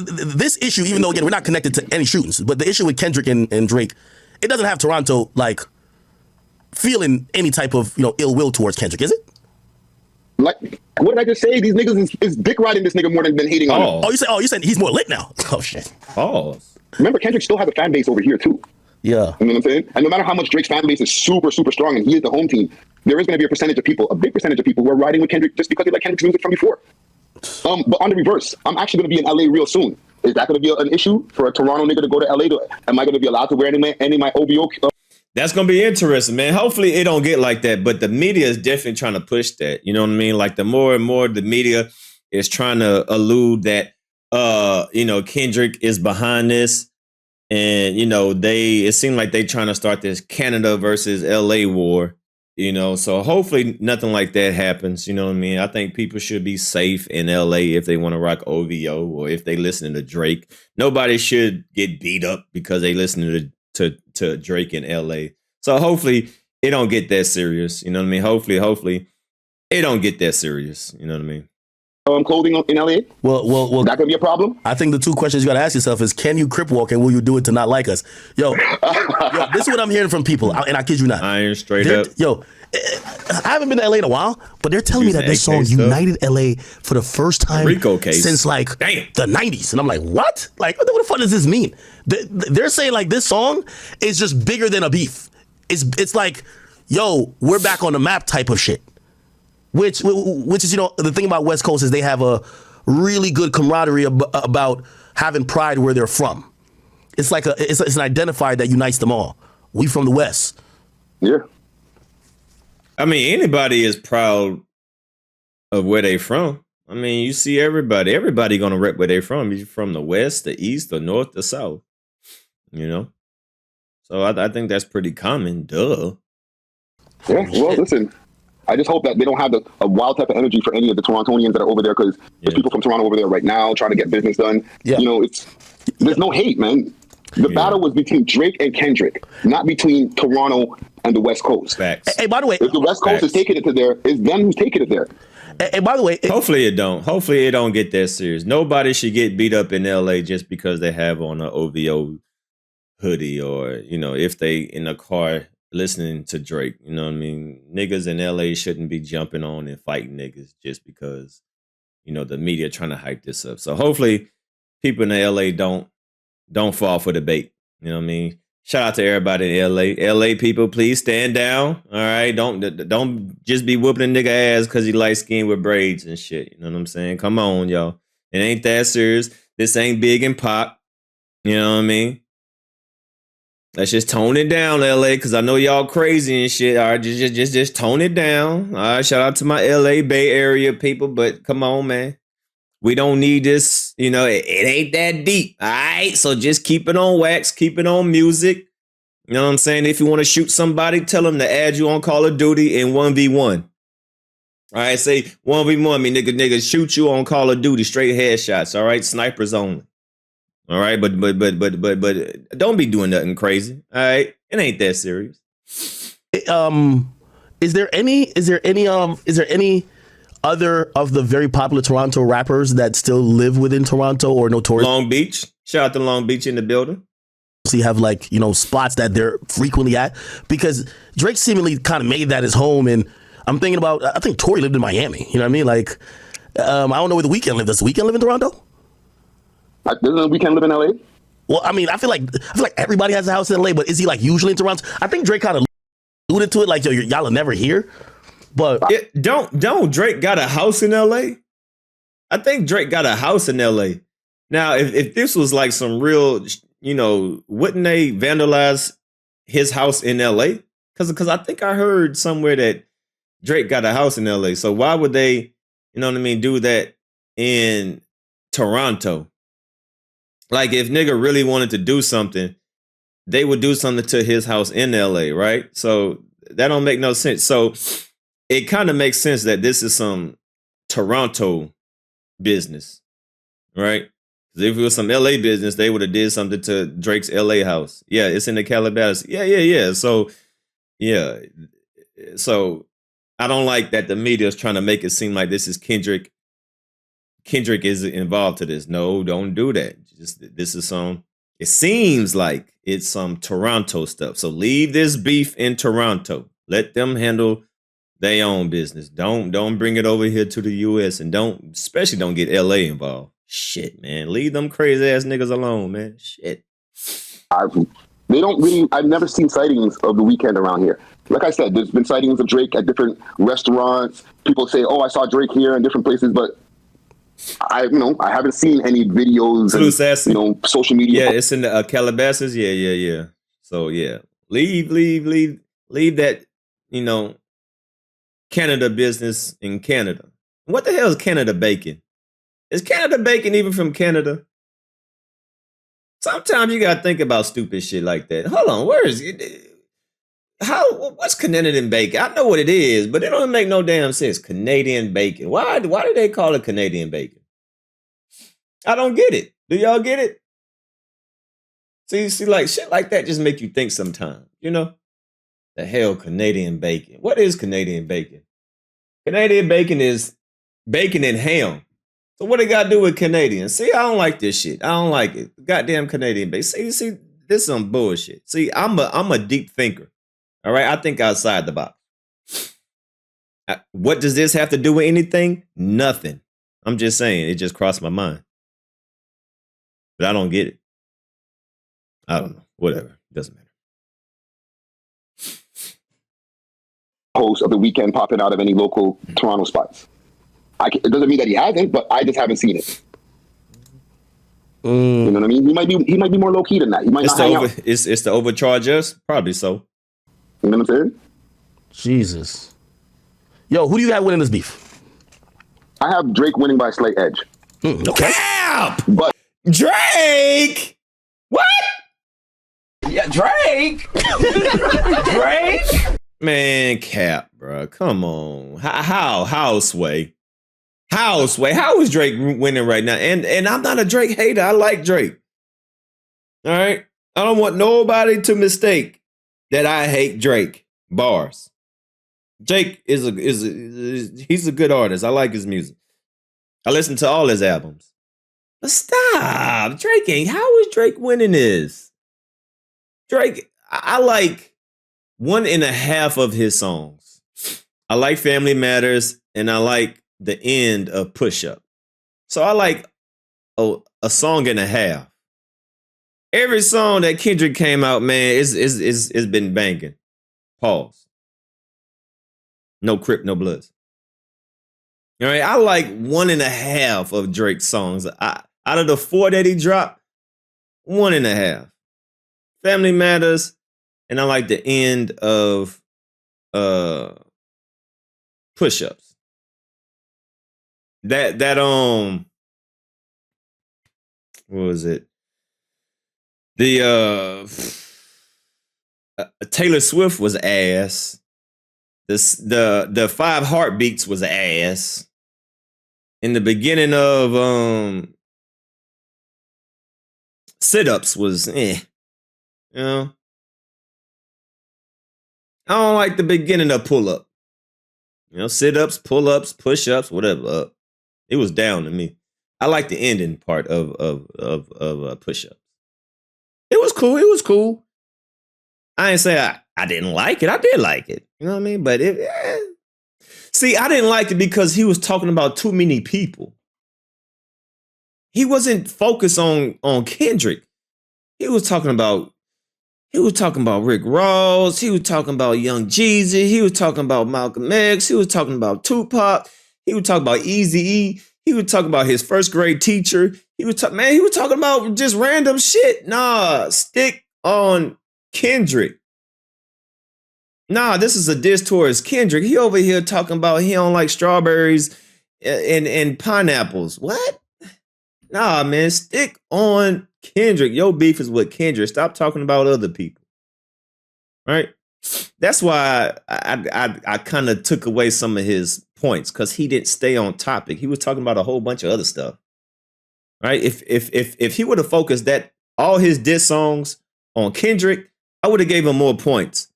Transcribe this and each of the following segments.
this issue, even though again we're not connected to any shootings, but the issue with Kendrick and Drake, it doesn't have Toronto like feeling any type of ill will towards Kendrick, is it? Like, what did I just say? These niggas is dick riding this nigga more than hating on him. You said he's more lit now. Oh shit. Remember, Kendrick still has a fan base over here too. Yeah. You know what I'm saying? And no matter how much Drake's fan base is super, super strong and he is the home team, there is going to be a big percentage of people who are riding with Kendrick just because they like Kendrick's music from before. But on the reverse, I'm actually going to be in LA real soon. Is that going to be an issue for a Toronto nigga to go to LA? Am I going to be allowed to wear any of my OVO? That's going to be interesting, man. Hopefully it don't get like that, but the media is definitely trying to push that. You know what I mean? Like the more and more the media is trying to allude that, Kendrick is behind this. And, it seemed like they trying to start this Canada versus LA war, so hopefully nothing like that happens. You know what I mean? I think people should be safe in LA if they want to rock OVO or if they listen to Drake. Nobody should get beat up because they listen to Drake in LA. So hopefully it don't get that serious. You know what I mean? Hopefully it don't get that serios. You know what I mean? Clothing in LA? Well, that could be a problem. I think the two questions you got to ask yourself is: can you crip walk and will you do it to not like us? Yo, this is what I'm hearing from people, and I kid you not. Iron straight up. Yo, I haven't been to LA in a while, but they're telling me that this song united LA for the first time since like the 90s, and I'm like, what? Like, what the fuck does this mean? They're saying like this song is just bigger than a beef. It's like, yo, we're back on the map type of shit. Which is, the thing about West Coast is they have a really good camaraderie about having pride where they're from. It's like it's an identifier that unites them all. We from the West. Yeah. I mean, anybody is proud of where they from. I mean, you see everybody gonna rep where they from. You're from the West, the East, the North, the South. So I think that's pretty common. Duh. Yeah. Well, listen. I just hope that they don't have a wild type of energy for any of the Torontonians that are over there, because there's people from Toronto over there right now trying to get business done. Yeah. There's no hate, man. The battle was between Drake and Kendrick, not between Toronto and the West Coast. Facts. Hey, by the way, if the West Coast is taking it to there, it's them who's taking it there. And by the way, hopefully it don't get that serious. Nobody should get beat up in LA just because they have on an OVO hoodie or, if they in a car listening to Drake. You know what I mean? Niggas in LA shouldn't be jumping on and fighting niggas just because, the media trying to hype this up. So hopefully people in the LA don't fall for the bait. You know what I mean? Shout out to everybody in LA. LA people, please stand down. All right. Don't just be whooping a nigga ass because he light skinned with braids and shit. You know what I'm saying? Come on, y'all. It ain't that serious. This ain't big and pop. You know what I mean? Let's just tone it down, LA, because I know y'all crazy and shit. All right, just tone it down. All right, shout out to my LA Bay Area people, but come on, man. We don't need this. It ain't that deep. All right, so just keep it on wax, keep it on music. You know what I'm saying? If you want to shoot somebody, tell them to add you on Call of Duty in 1v1. All right, say 1v1, me nigga shoot you on Call of Duty, straight headshots. All right, snipers only. All right, but don't be doing nothing crazy. All right, it ain't that serious. Is there any other of the very popular Toronto rappers that still live within Toronto or notorious? Long Beach. Shout out to Long Beach in the building. So you have spots that they're frequently at, because Drake seemingly kind of made that his home, and I'm thinking about, I think Tory lived in Miami. You know what I mean? Like, I don't know where The Weeknd lived. Does The Weeknd live in Toronto? Doesn't The Weeknd live in LA? Well, I mean, I feel like everybody has a house in LA, but is he like usually in Toronto? I think Drake kind of alluded to it, like, yo, y'all are never here. But don't Drake got a house in LA? I think Drake got a house in LA. Now, if this was like some real, wouldn't they vandalize his house in LA? Because I think I heard somewhere that Drake got a house in LA. So why would they, do that in Toronto? Like, if nigga really wanted to do something, they would do something to his house in LA, right? So that don't make no sense. So it kind of makes sense that this is some Toronto business, right? Because if it was some LA business, they would have did something to Drake's LA house. Yeah, it's in the Calabasas. Yeah. So, yeah. So I don't like that the media is trying to make it seem like this is Kendrick Kendrick is involved to this. No, don't do that. This is some. It seems like it's some Toronto stuff. So leave this beef in Toronto. Let them handle their own business. Don't bring it over here to the US, and especially don't get LA involved. Shit, man. Leave them crazy ass niggas alone, man. Shit. I've never seen sightings of The Weeknd around here. Like I said, there's been sightings of Drake at different restaurants. People say, "Oh, I saw Drake here in different places," but I haven't seen any videos and, social media. Yeah, it's in the Calabasas. Yeah. So yeah, leave that, Canada business in Canada. What the hell is Canada bacon? Is Canada bacon even from Canada? Sometimes you gotta think about stupid shit like that. Hold on, where is it? What's Canadian bacon? I know what it is, but it don't make no damn sense. Canadian bacon. Why do they call it Canadian bacon? I don't get it. Do y'all get it? See, like shit like that just make you think sometimes, The hell, Canadian bacon. What is Canadian bacon? Canadian bacon is bacon and ham. So what it got to do with Canadians? See, I don't like this shit. I don't like it. Goddamn Canadian bacon. See, this is some bullshit. See, I'm a deep thinker. All right, I think outside the box. What does this have to do with anything? Nothing. I'm just saying, it just crossed my mind. But I don't get it. I don't know. Whatever. Doesn't matter. Post of The Weeknd popping out of any local Toronto spots. It doesn't mean that he hasn't, but I just haven't seen it. You know what I mean? He might be more low key than that. He might not hang out. It's to overcharge us? Probably so. You know what I'm saying? Jesus. Yo, who do you have winning this beef? I have Drake winning by a slight edge. Okay. Cap! But Drake! What? Yeah, Drake! Drake? Man, Cap, bro. Come on. How, Sway? How is Drake winning right now? And I'm not a Drake hater. I like Drake. All right? I don't want nobody to mistake that I hate Drake. Bars. Drake he's a good artist. I like his music. I listen to all his albums. But stop. Drake ain't. How is Drake winning this? Drake, I like 1.5 of his songs. I like Family Matters, and I like the end of Push Up. So I like a song and a half. Every song that Kendrick came out, man, it's been banging. Pause. No Crip, no Bloods. All right, I like 1.5 of Drake's songs. Out of the 4 that he dropped, 1.5. Family Matters, and I like the end of Push Ups. That what was it? The Taylor Swift was ass. The 5 Heartbeats was ass. In the beginning of Sit Ups was I don't like the beginning of Pull Up. Sit Ups, Pull Ups, Push Ups, whatever. It was down to me. I like the ending part of Push Ups. It was cool. I ain't say I didn't like it. I did like it. You know what I mean? But see, I didn't like it because he was talking about too many people. He wasn't focused on Kendrick. He was talking about Rick Ross. He was talking about Young Jeezy. He was talking about Malcolm X. He was talking about Tupac. He was talking about Eazy-E. He was talking about his first grade teacher. He was talking about just random shit. Nah, stick on Kendrick. Nah, this is a diss towards Kendrick. He over here talking about he don't like strawberries and pineapples. What? Nah, man, stick on Kendrick. Your beef is with Kendrick. Stop talking about other people. Right? That's why I kind of took away some of his points, because he didn't stay on topic. He was talking about a whole bunch of other stuff. Right? If he would have focused all his diss songs on Kendrick, I would have gave him more points.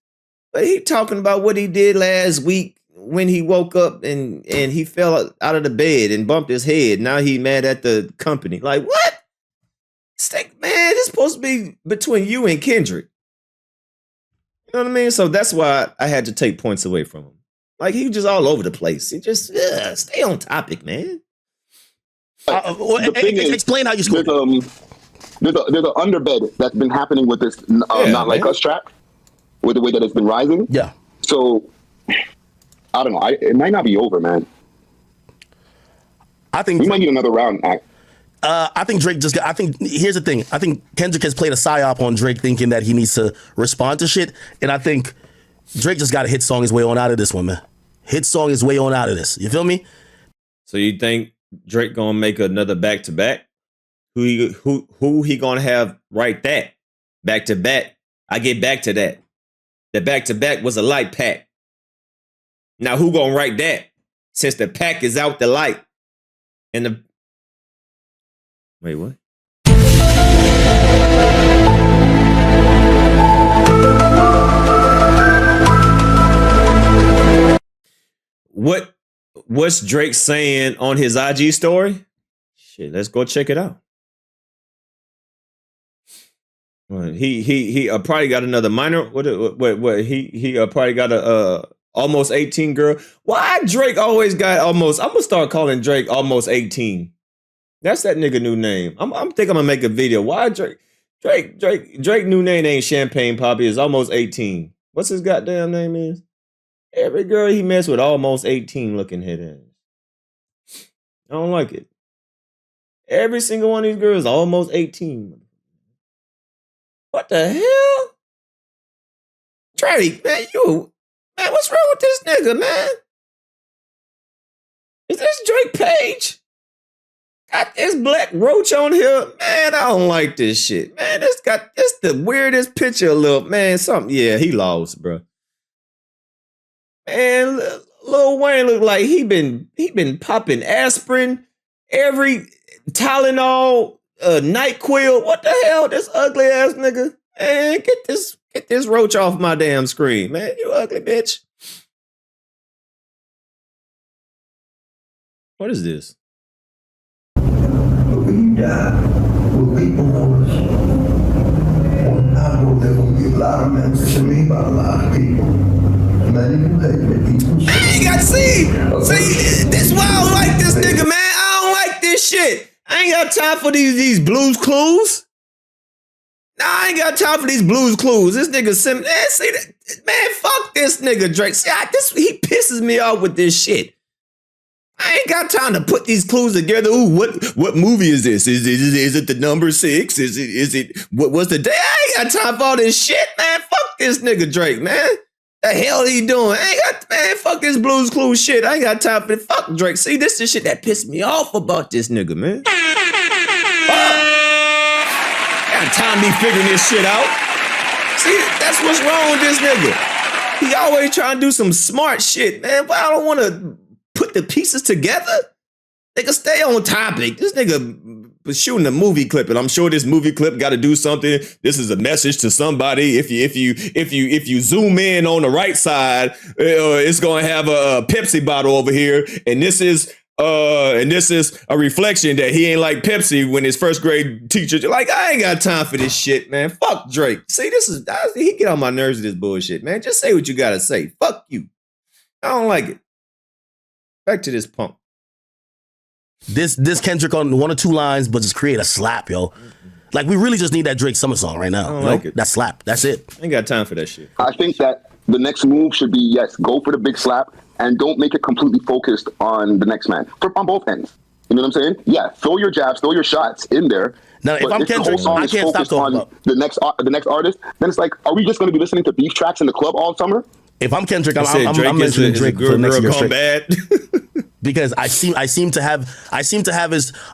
But he talking about what he did last week when he woke up and he fell out of the bed and bumped his head. Now he mad at the company. Like, what? Man, it's supposed to be between you and Kendrick. You know what I mean? So that's why I had to take points away from him. Like, he was just all over the place. He just stay on topic, man. Explain how you scored. There's an underbed that's been happening with this Not Like Us track, with the way that it's been rising. Yeah. So, I don't know. It might not be over, man. I think we might need another round. I think Drake just got, I think, here's the thing. I think Kendrick has played a psyop on Drake thinking that he needs to respond to shit. And I think Drake just got a hit song his way on out of this one, man. Hit song his way on out of this. You feel me? So you think Drake gonna make another back-to-back? Who he gonna have write that? Back-to-back. I get back to that. The back-to-back was a light pack. Now who gonna write that? Since the pack is out the light. And the... Wait, what? What's Drake saying on his IG story? Shit, let's go check it out. He probably got another minor. What he probably got a almost 18 girl. Why Drake always got almost? I'm gonna start calling Drake almost 18. That's that nigga new name. I'm gonna make a video. Why Drake new name ain't Champagne Poppy, is almost 18. What's his goddamn name is? Every girl he messed with almost 18 looking head ass. I don't like it. Every single one of these girls almost 18. What the hell? Drake, man, what's wrong with this nigga, man? Is this Drake page? Got this black roach on here. Man, I don't like this shit. Man, it's the weirdest picture of Lil, man, something. Yeah, he lost, bro. Man, Lil Wayne look like he been popping aspirin, every Tylenol, NyQuil. What the hell, this ugly ass nigga? Man, get this roach off my damn screen, man. You ugly bitch. What is this? When you die, will people notice? I know there's gonna be a lot of memories to me by a lot of people. Many people hate me. People I ain't got to see, this why I don't like this nigga, man. I don't like this shit. I ain't got time for these Blues Clues. Nah, I ain't got time for these Blues Clues. This nigga, man, fuck this nigga, Drake. See, he pisses me off with this shit. I ain't got time to put these clues together. Ooh, what movie is this? Is it the number 6? Is it what's the day? I ain't got time for all this shit, man. Fuck this nigga Drake, man. The hell he doing? I ain't got, man, fuck this Blues Clues shit. I ain't got time for it. Fuck Drake. See, this is shit that pissed me off about this nigga, man. Fuck. Got time me figuring this shit out. See, that's what's wrong with this nigga. He always trying to do some smart shit, man. But I don't want to put the pieces together. Nigga, stay on topic. This nigga was shooting a movie clip, and I'm sure this movie clip got to do something. This is a message to somebody. If you zoom in on the right side, it's gonna have a Pepsi bottle over here, and this is a reflection that he ain't like Pepsi when his first grade teacher. Like, I ain't got time for this shit, man. Fuck Drake. See, he get on my nerves with this bullshit, man. Just say what you gotta say. Fuck you. I don't like it. Back to this punk. This Kendrick on 1 or 2 lines, but just create a slap, yo. Like, we really just need that Drake summer song right now. I don't like it. That slap. That's it. I ain't got time for that shit. I think that the next move should be, yes, go for the big slap and don't make it completely focused on the next man. On both ends. You know what I'm saying? Yeah, throw your jabs, throw your shots in there. Now, if I'm Kendrick, I can't stop talking about the next artist. Then it's like, are we just going to be listening to beef tracks in the club all summer? If I'm Kendrick, I'm mentioning Drake for the next year straight. Bad. Because I seem to have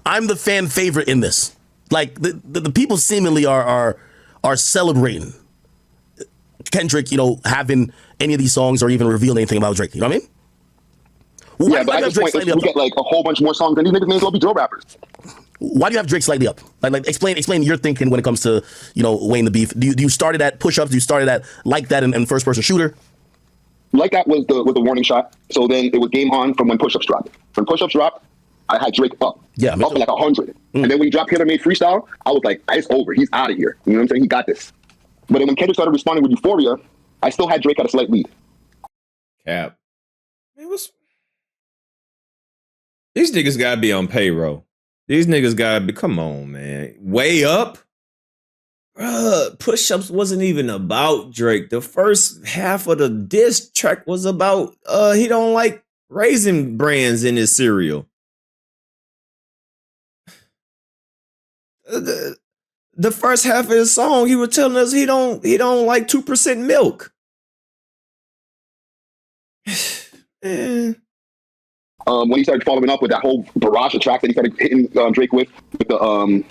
I'm the fan favorite in this. Like the people seemingly are celebrating Kendrick, having any of these songs or even revealing anything about Drake. You know what I mean? Well, yeah, but at this point, if we get like a whole bunch more songs, then these niggas may as well be drill rappers. Why do you have Drake slightly up? Like explain your thinking when it comes to Wayne the Beef. Do you start it at push-ups? Do you start it at like that in first person shooter? Like that was the warning shot. So then it was game on from when push-ups dropped. When push-ups dropped, I had Drake up. Yeah, up like 100. And then when he dropped Taylor Made Freestyle, I was like, it's over. He's out of here. You know what I'm saying? He got this. But then when Kendrick started responding with Euphoria, I still had Drake at a slight lead. Cap. These niggas gotta be on payroll. These niggas gotta be, come on, man. Way up? Bruh, push-ups wasn't even about Drake. The first half of the diss track was about he don't like Raisin Brands in his cereal. The first half of his song, he was telling us he don't like 2% milk. When he started following up with that whole barrage of tracks that he started hitting Drake with the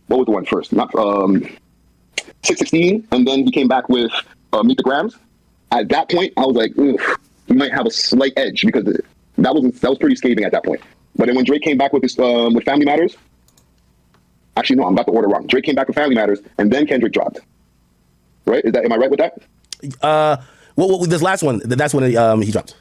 what was the one first? Not 616, and then he came back with Meet the Grams. At that point, I was like, he might have a slight edge because that was pretty scathing at that point. But then when Drake came back with this with Family Matters, actually no, I'm about to order wrong. Drake came back with Family Matters, and then Kendrick dropped. Right? Am I right with that? Well, this last one, that's when he dropped.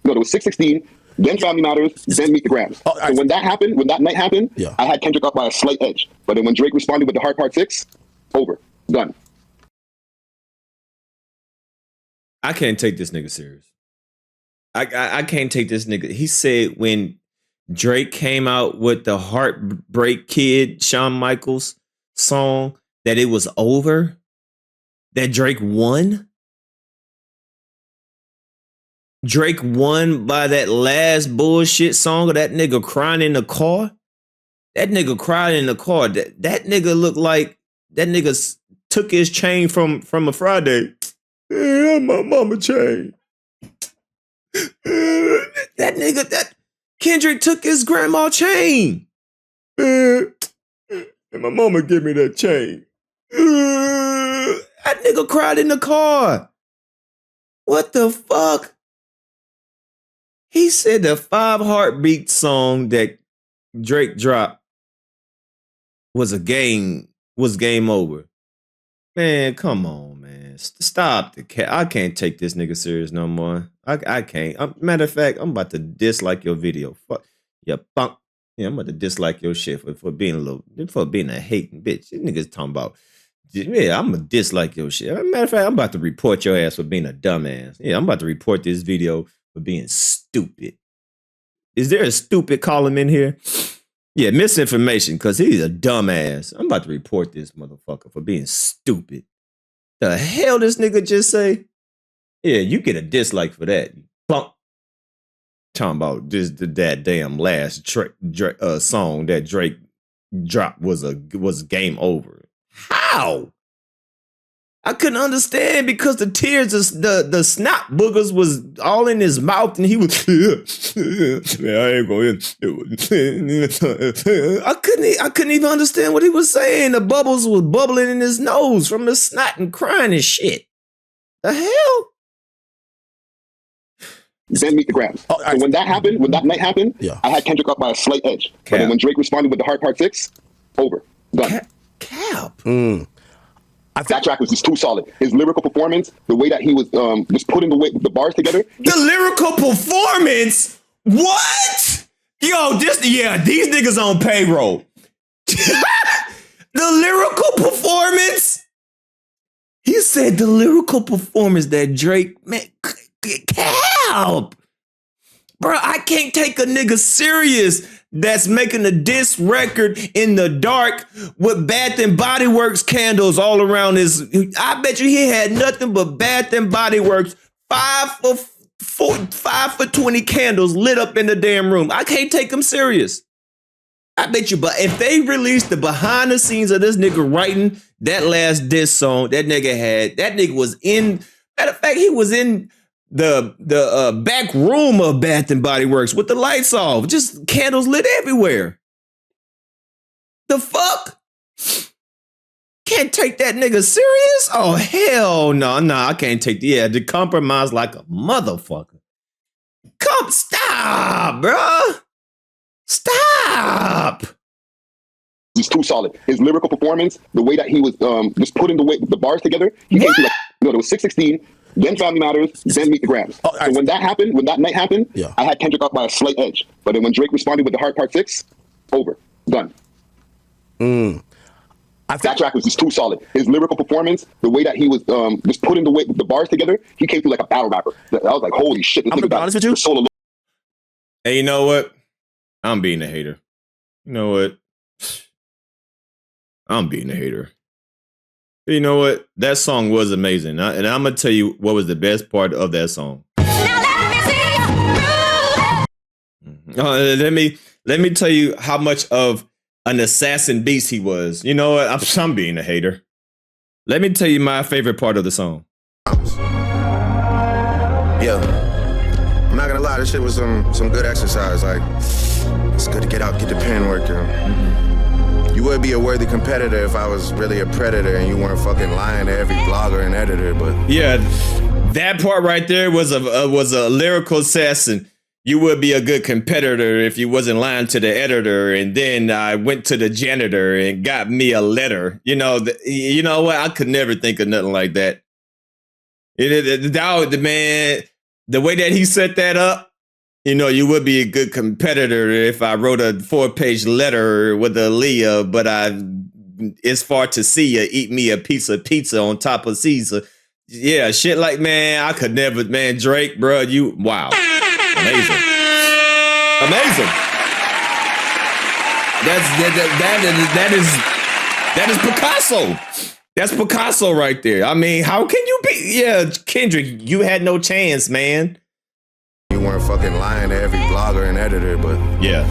No, there was 616. Then Family Matters, then Meet the Grams. So when that happened, when that night happened, I had Kendrick up by a slight edge. But then when Drake responded with the Hard Part 6, over. Done. I can't take this nigga serious. I can't take this nigga. He said when Drake came out with the Heartbreak Kid, Shawn Michaels song, that it was over, that Drake won. Drake won by that last bullshit song of that nigga crying in the car. That nigga cried in the car. That nigga looked like that nigga took his chain from a Friday. Yeah, my mama chain. That Kendrick took his grandma chain. And my mama give me that chain. That nigga cried in the car. What the fuck? He said the 5 Heartbeat song that Drake dropped was game over. Man, come on, man. Stop the cat. I can't take this nigga serious no more. I can't. Matter of fact, I'm about to dislike your video. Fuck. Yeah, punk. Yeah, I'm about to dislike your shit for being a hating bitch. This niggas talking about, yeah, I'm gonna dislike your shit. Matter of fact, I'm about to report your ass for being a dumbass. Yeah, I'm about to report this video for being stupid. Is there a stupid column in here? Yeah, misinformation, because he's a dumbass. I'm about to report this motherfucker for being stupid. The hell this nigga just say? Yeah, you get a dislike for that. Bump. Talking about that damn last song that Drake dropped was game over. How? I couldn't understand because the tears, the snot boogers was all in his mouth, and he was. Man, I ain't going. I couldn't even understand what he was saying. The bubbles was bubbling in his nose from the snot and crying and shit. The hell? Then Meet the Grams. So when that happened, when that night happened, I had Kendrick up by a slight edge. But then when Drake responded with the Hard Part 6, over. Done. Cap. That track was just too solid. His lyrical performance, the way that he was just putting the bars together. The lyrical performance? What? Yo, these niggas on payroll. The lyrical performance? He said the lyrical performance that Drake, man, Cap. Bro, I can't take a nigga serious that's making a diss record in the dark with Bath and Body Works candles all around his. I bet you he had nothing but Bath and Body Works 5 for 20 candles lit up in the damn room. I can't take him serious. I bet you, but if they released the behind the scenes of this nigga writing that last diss song, that nigga was in, matter of fact, he was in the back room of Bath and Body Works with the lights off, just candles lit everywhere. The fuck? Can't take that nigga serious? Oh hell no, I can't take the compromise like a motherfucker. Stop, bruh. Stop. He's too solid. His lyrical performance, the way that he was just putting the bars together. He came through there was 616. then Family Matters, then Meet the Grams. So when that happened, when that night happened, I had Kendrick up by a slight edge. But then when Drake responded with the Heart Part 6, over, done. That track was just too solid. His lyrical performance, the way that he was just putting the bars together, he came through like a battle rapper. I was like, holy shit. I'm gonna be honest with you. Solo. Hey, you know what? I'm being a hater. You know what? I'm being a hater. You know what? That song was amazing. And I'm going to tell you what was the best part of that song. Let me tell you how much of an assassin beast he was. You know what? I'm being a hater. Let me tell you my favorite part of the song. Yeah. I'm not gonna lie, this shit was some good exercise. Like, it's good to get out, get the pen working. You would be a worthy competitor if I was really a predator and you weren't fucking lying to every blogger and editor, but... Yeah, that part right there was a lyrical assassin. You would be a good competitor if you wasn't lying to the editor. And then I went to the janitor and got me a letter. You know what? I could never think of nothing like that. Man, the way that he set that up, you would be a good competitor if I wrote a 4-page letter with Aaliyah, but it's far to see you eat me a piece of pizza on top of Caesar. Yeah, shit like, man, I could never, man, Drake, bro, wow. Amazing. That is Picasso. That's Picasso right there. I mean, how can you be? Yeah, Kendrick, you had no chance, man. You weren't fucking lying to every blogger and editor, but yeah,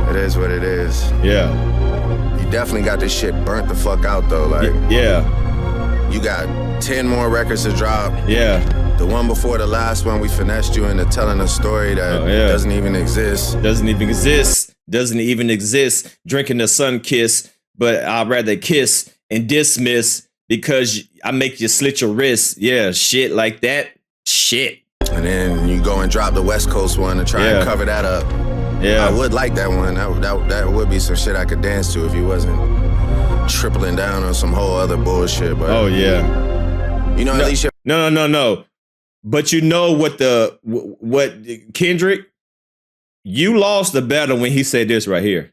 it is what it is. Yeah, you definitely got this shit burnt the fuck out though. Like, yeah, you got 10 more records to drop. Yeah. The one before the last one, we finessed you into telling a story that doesn't even exist. Doesn't even exist. Drinking the sun kiss, but I'd rather kiss and dismiss because I make you slit your wrist. Yeah, shit like that. Shit. And then you go and drop the West Coast one to try and cover that up. Yeah. I would like that one. That would be some shit I could dance to if he wasn't tripling down on some whole other bullshit. But oh, yeah. At least you're... No. But you know what Kendrick, you lost the battle when he said this right here.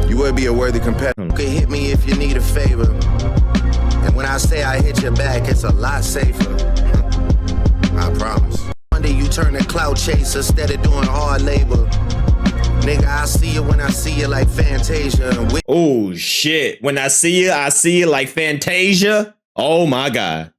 You would be a worthy competitor. You could hit me if you need a favor. And when I say I hit your back, it's a lot safer. I promise. One day you turn a cloud chaser instead of doing hard labor. Nigga, I see you when I see you like Fantasia. Oh, shit. When I see you like Fantasia. Oh, my God.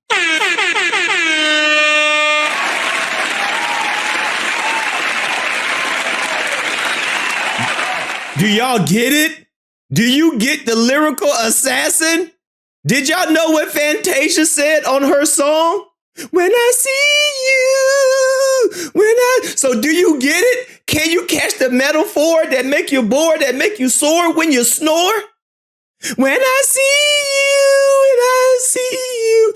Do y'all get it? Do you get the lyrical assassin? Did y'all know what Fantasia said on her song? When I see you, so do you get it? Can you catch the metaphor that make you bored, that make you sore when you snore? When I see you,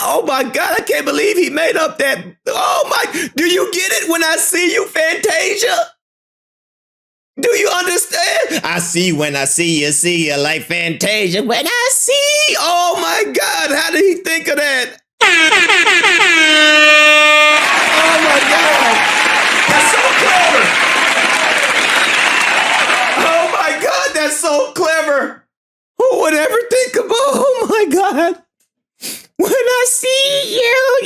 oh my God, I can't believe he made up that. Oh my, do you get it when I see you, Fantasia? Do you understand? I see when I see you like Fantasia. When I see, oh my God, how did he think of that? Oh my God, that's so clever. Oh my God, that's so clever. Who would ever think about, oh my God. When I see you,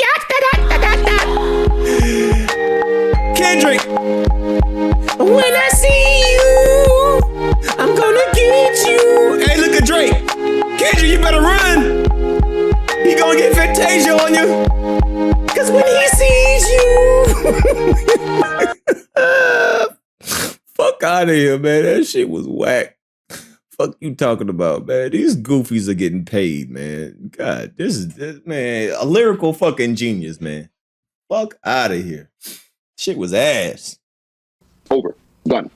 Kendrick. When I see you, I'm gonna get you. Hey, look at Drake. Kendrick, you better run. He gonna get Fantasia on you. Cause when he sees you. Fuck out of here, man. That shit was whack. Fuck you talking about, man. These goofies are getting paid, man. God, this is man, a lyrical fucking genius, man. Fuck out of here. Shit was ass. Over. Done.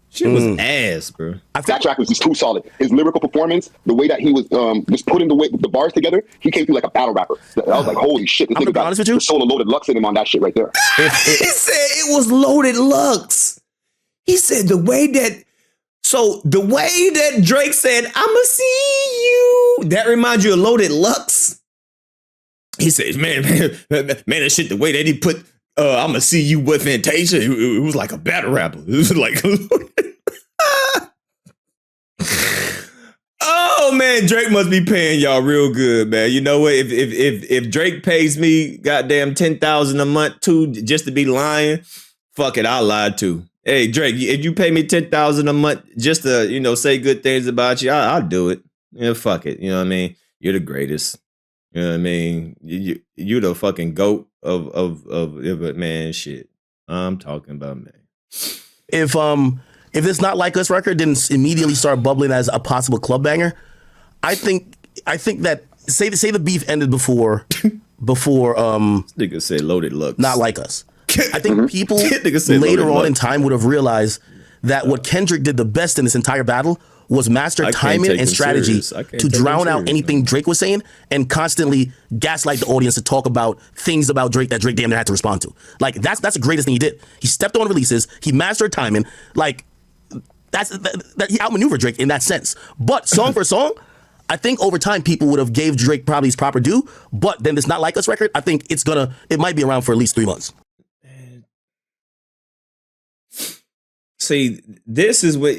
Shit was ass, bro. That track was just too solid. His lyrical performance, the way that he was just putting the bars together, he came through like a battle rapper. I was like, holy shit. This nigga got the solo Loaded Lux in him on that shit right there. He said it was Loaded Lux. He said the way that Drake said, I'ma see you that reminds you of Loaded Lux? He says, man, that shit, the way that he put, I'ma see you with Fantasia, it was like a battle rapper. It was like, oh man, Drake must be paying y'all real good, man. You know what? If Drake pays me goddamn 10,000 a month too, just to be lying, fuck it, I'll lie too. Hey Drake, if you pay me 10,000 a month just to, you know, say good things about you, I'll do it. Yeah, fuck it. You know what I mean? You're the greatest. You know what I mean? You the fucking GOAT of man shit. I'm talking about, man. If this Not Like Us record didn't immediately start bubbling as a possible club banger, I think that say the beef ended before nigga said Loaded Lux. Not Like Us. I think people later on in time would have realized that what Kendrick did the best in this entire battle was master timing and strategy to drown out anything Drake was saying and constantly gaslight the audience to talk about things about Drake that Drake damn near had to respond to. Like that's the greatest thing he did. He stepped on releases. He mastered timing. Like that he outmaneuvered Drake in that sense. But song for song, I think over time people would have gave Drake probably his proper due. But then this Not Like Us record, I think it might be around for at least 3 months. See, this is what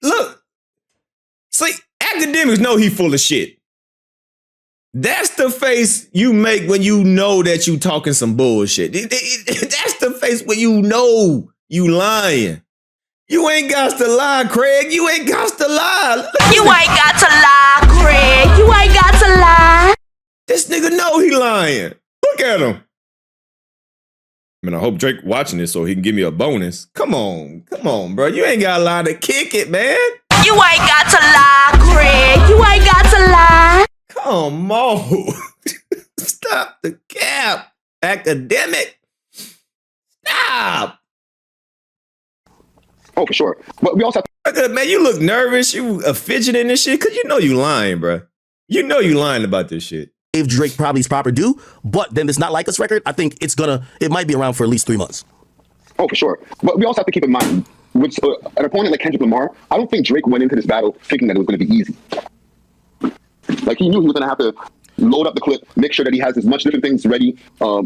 look. See, Akademiks know he full of shit. That's the face you make when you know that you talking some bullshit. That's the face when you know you lying. You ain't got to lie, Craig. You ain't got to lie. You ain't got to lie, Craig. You ain't got to lie. This nigga know he lying. Look at him. I mean, I hope Drake watching this so he can give me a bonus. Come on, bro. You ain't got to lie to kick it, man. You ain't got to lie, Craig. You ain't got to lie. Come on. Stop the cap. Academic. Stop. Oh, for sure. But we also have to... Man, you look nervous. You fidgeting and shit because you know you lying, bro. You know you lying about this shit. Gave Drake probably his proper due, but then this Not Like Us record, I think it might be around for at least 3 months. Oh, for sure. But we also have to keep in mind, with an opponent like Kendrick Lamar, I don't think Drake went into this battle thinking that it was going to be easy. Like, he knew he was going to have to load up the clip, make sure that he has as much different things ready,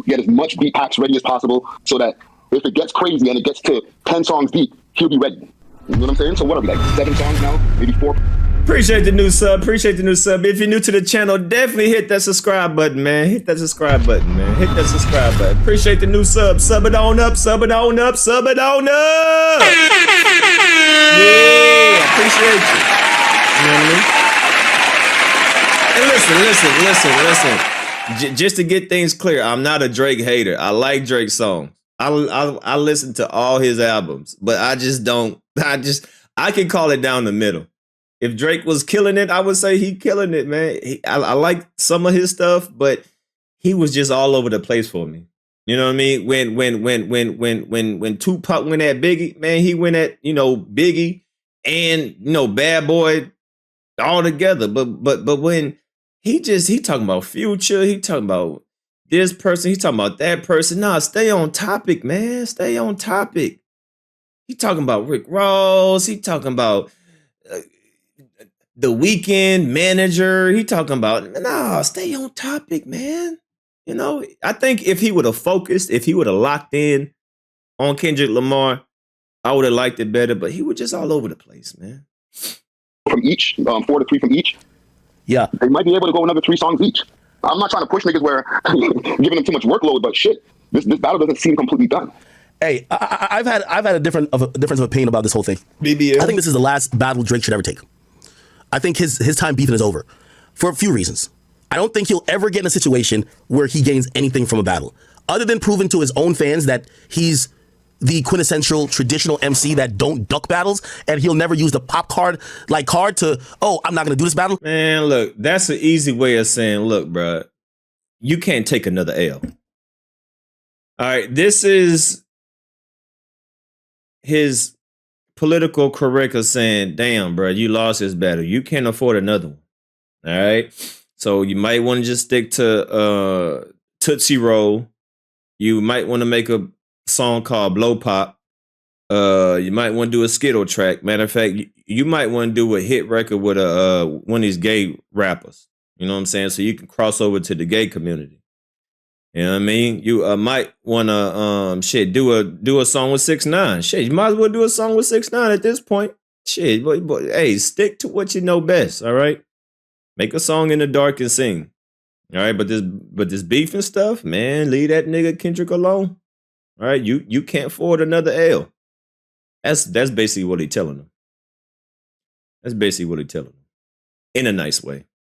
get as much beat packs ready as possible, so that if it gets crazy and it gets to 10 songs deep, he'll be ready. You know what I'm saying? So what are we, like 7 songs now? Maybe 4? Appreciate the new sub. If you're new to the channel, definitely hit that subscribe button, man. Hit that subscribe button. Appreciate the new sub. Sub it on up. Yeah, appreciate you. You know what I mean? And listen. Just to get things clear, I'm not a Drake hater. I like Drake's songs. I listen to all his albums, but I can call it down the middle. If Drake was killing it, I would say he killing it, man. I like some of his stuff, but he was just all over the place for me. You know what I mean? When Tupac went at Biggie, man, he went at, Biggie and, Bad Boy all together. But when he talking about Future, he talking about this person, he talking about that person. Nah, stay on topic, man. Stay on topic. He talking about Rick Ross. He talking about The Weeknd, Manager. He talking about, nah, stay on topic, man. I think if he would have focused, if he would have locked in on Kendrick Lamar, I would have liked it better, but he was just all over the place, man. From each, 4 to 3 from each. Yeah. They might be able to go another 3 songs each. I'm not trying to push niggas where giving them too much workload, but shit, this battle doesn't seem completely done. Hey, I've had a difference of opinion about this whole thing. BBL. I think this is the last battle Drake should ever take. I think his time beefing is over for a few reasons. I don't think he'll ever get in a situation where he gains anything from a battle, other than proving to his own fans that he's the quintessential traditional MC that don't duck battles, and he'll never use the pop card to, I'm not going to do this battle. Man, look, that's an easy way of saying, look, bro, you can't take another L. All right, this is his political correct of saying, damn, bro, you lost this battle. You can't afford another one. All right. So you might want to just stick to Tootsie Roll. You might want to make a song called Blow Pop. You might want to do a Skittle track. Matter of fact, you might want to do a hit record with one of these gay rappers. You know what I'm saying? So you can cross over to the gay community. You know what I mean? You might want to do a song with 6ix9ine. Shit, you might as well do a song with 6ix9ine at this point. Shit, but hey, stick to what you know best. All right, make a song in the dark and sing. All right, but this beef and stuff, man, leave that nigga Kendrick alone. All right, you can't afford another L. That's basically what he telling them. That's basically what he telling them in a nice way.